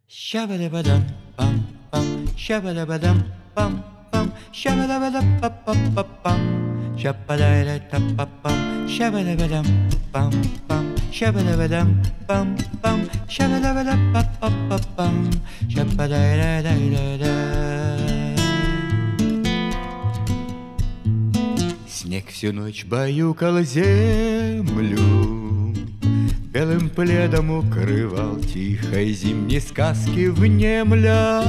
Shabadabadam, bum, bum, shabadabadam, bum, bum, shabadabadam, bum, bum, bum, bum, shabadabadam, bum, bum, shabadabadam, bum, bum, shabadabadam, bum, bum, shabadabadam, bum, bum, bum, bum, shabadadadadada. Снег всю ночь баюкал землю, белым пледом укрывал, тихой зимней сказки внемля.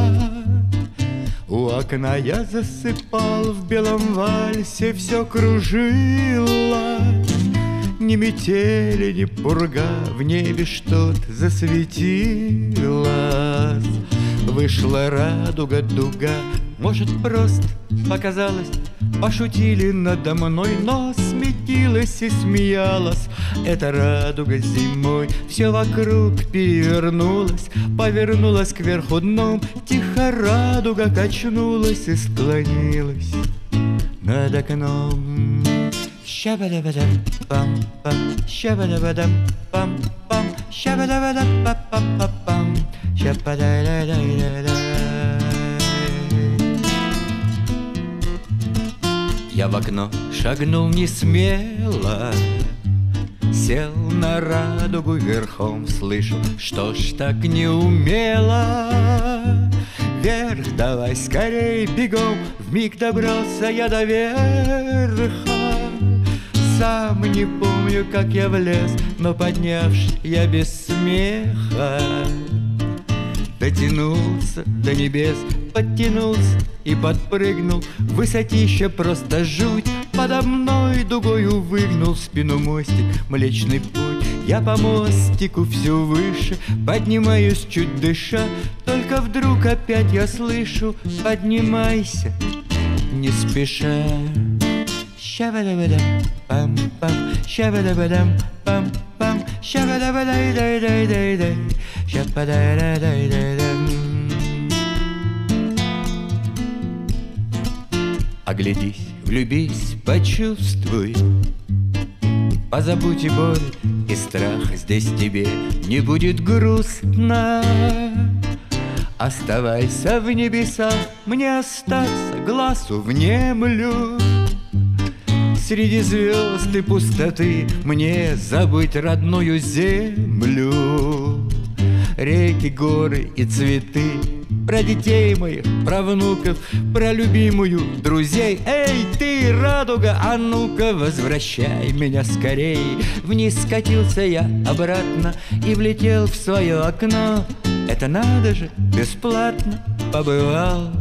У окна я засыпал, в белом вальсе все кружилось. Ни метели, ни пурга, в небе что-то засветилось. Вышла радуга, дуга, может, просто показалось. Пошутили надо мной, но сметилась и смеялась. Эта радуга зимой все вокруг перевернулась, повернулась кверху дном. Тихо радуга качнулась и склонилась над окном. Щабадабадам, пам-пам, щабадабадам, пам-пам, щабадабадам, пам-пам-пам, щабадай-дай-дай-дай-дай. Я в окно шагнул не смело, сел на радугу верхом, слышу, что ж так неумело. Вверх давай скорей бегом, вмиг добрался я до верха. Сам не помню, как я влез, но поднявшись я без смеха дотянулся до небес, подтянулся и подпрыгнул. Высотища просто жуть, подо мной дугою выгнул спину мостик, Млечный Путь. Я по мостику все выше поднимаюсь, чуть дыша, только вдруг опять я слышу: поднимайся, не спеша. Щабадабадам, пам-пам, щабадабадам, пам-пам, щабадай-дай-дай-дай-дай, щабадай-дай-дай-дай-дам. Оглядись, влюбись, почувствуй, позабудь и боль, и страх, здесь тебе не будет грустно. Оставайся в небесах, мне остаться глазу внемлю. Среди звезд и пустоты мне забыть родную землю. Реки, горы и цветы, про детей моих, про внуков, про любимую, друзей. Эй, ты, радуга, а ну-ка возвращай меня скорей. Вниз скатился я обратно и влетел в свое окно. Это надо же, бесплатно побывал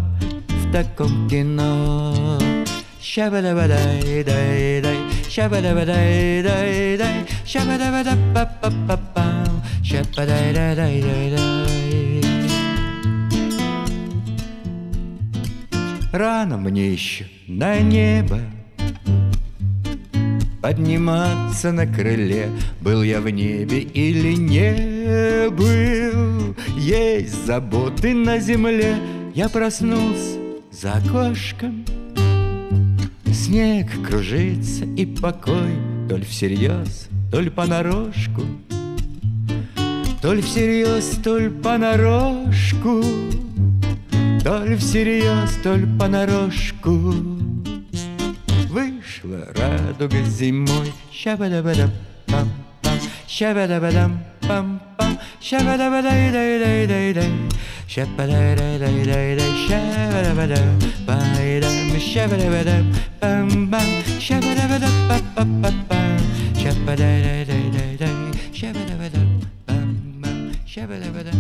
в таком кино. Щабадай-дай-дай, щабадай-дай-дай, щабадай-дай-па-па-па-пам, щабадай-дай-дай-дай. Рано мне еще на небо подниматься на крыле. Был я в небе или не был, есть заботы на земле. Я проснулся за окошком, снег кружится и покой, то ли всерьез, то ли понарошку, то ли всерьез, то ли понарошку, то ли всерьез, то ли понарошку. Вышла радуга зимой. Щабадабадам, пам-пам, щабадабадам, пам-пам, щабадай-дай-дай-дай-дай, щабадай-дай-дай-дай, щабадабадам, байдам, щабадабадам, пам-пам, щабадабадам, па-па-па-пам, щабадай-дай-дай-дай, щабадабадам, пам-пам, щабадабадам.